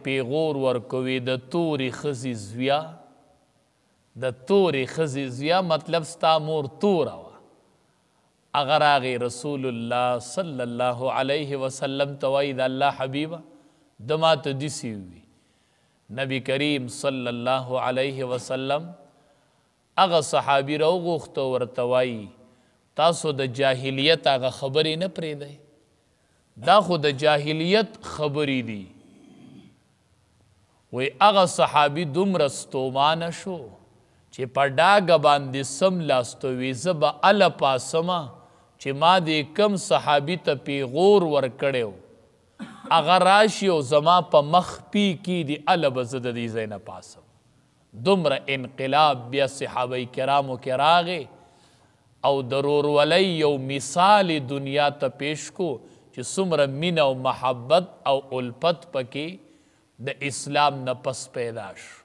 پیغور ورکوي د تورې ښځې زویه د تورې ښځې زویه مطلب ستا مور توره وه هغه راغی رسول الله صلی الله علیه وسلم ته وایي د الله حبیبه د ماته داسې وي نبی کریم صلی الله علیه وسلم هغه صحابي راوغوښته ورته وایي تاسو د جاهلیت هغه خبرې نه پرېږدئ دا خو د جاهلیت خبرې دي وی هغه صحابي دومره ستومانه شو چې په ډاګه باندې سملاستوي زه به هله پاسمه چې ما دې کم صحابي ته پیغور ورکړی و هغه راشي او زما په مخ پی کیږدي هله به زه د دې ځای نه پاسم دومره انقلاب بیا صحابه کرامو کې راغی او د ورورولۍ یو مثال دنیا ته پیش کو چې څومره مینه او محبت او الفت پکې د اسلام نه پس پیدا شو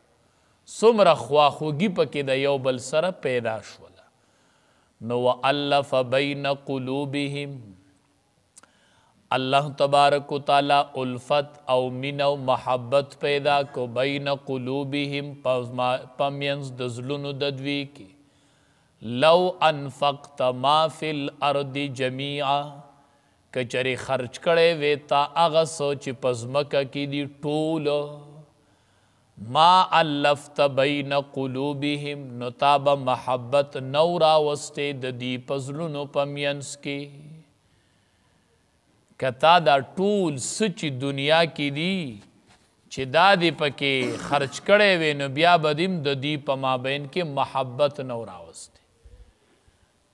څومره خواخوږي پکې د یو بل سره پیدا شوله نو وألف بین قلوبهم الله تبارک و تعالی الفت او مینه او محبت پیدا کو بین قلوبهم پمینځ د زړونو د دوی کې لو انفقت ما فی الارض جمیعا کچری خرچ کړی وې تا هغه څه چې په ځمکه کې دي ټوله ما الفت بین قلوبهم نو تا به محبت نو راوستې د دې په زړونو په منځ کې که تا دا ټول څه چې دنیا کې دي چې دا دې پکې خرچ کړی وې نو بیا به دې د دې په مابین کې محبت نو راوستې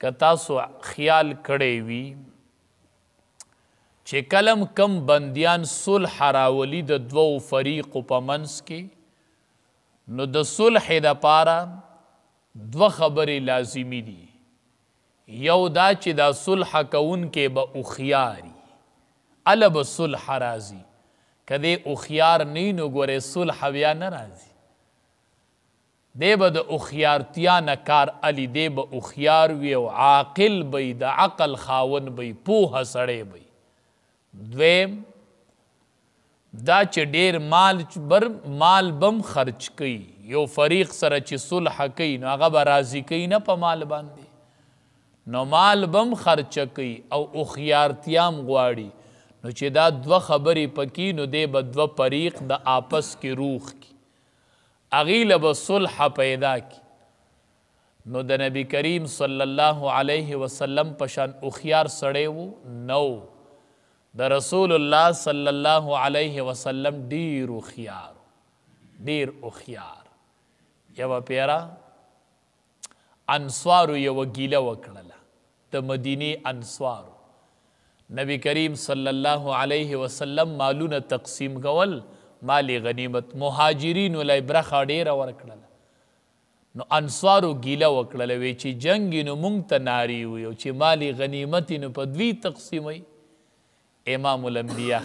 که تاسو خیال کړی وي چې کلم کم بندیان صلح راولي د دوو فریقو په منځ کې نو د صلح دپاره دوه خبرې لازمي دي یو دا چې دا صلح کوونکی به هوښیاري هله به صلح راځي که دی هوښیار نه وي نو ګورې صلح بیا نه راځي دی به د هوښیارتیا نه کار علي دی به هوښیار وي او عاقل به د عقل خاون به پوهه سړی به دویم دا چې ډیر مال بم خرچ کوي یو فریق سره چې صلح کوي نو هغه به راضي کوي نه په مال باندې نو مال بم خرچ کوي او هوښیارتیام غواړي نو چې دا دوه خبرې پکې نو دی به دوه فریق د آپس کې روغ کی هغې له به صلح پیدا کی نو د نبی کریم صلی الله علیه وسلم په شان هوښیار سړی و نو د رسول الله صلی الله علیه وسلم ډیر هوښیار یوه پیره انصارو یوه ګیله وکړله د مدینې انصارو نبی کریم صلی الله علیه وسلم مالونه تقسیم کول مال غنیمت مهاجرینو له برخه ډیره ورکړله نو انصارو ګیله وکړله وی چې جنګ نو مونږ ته ناري وي او چې مال غنیمت نو په دوی تقسیموي امام الانبیاء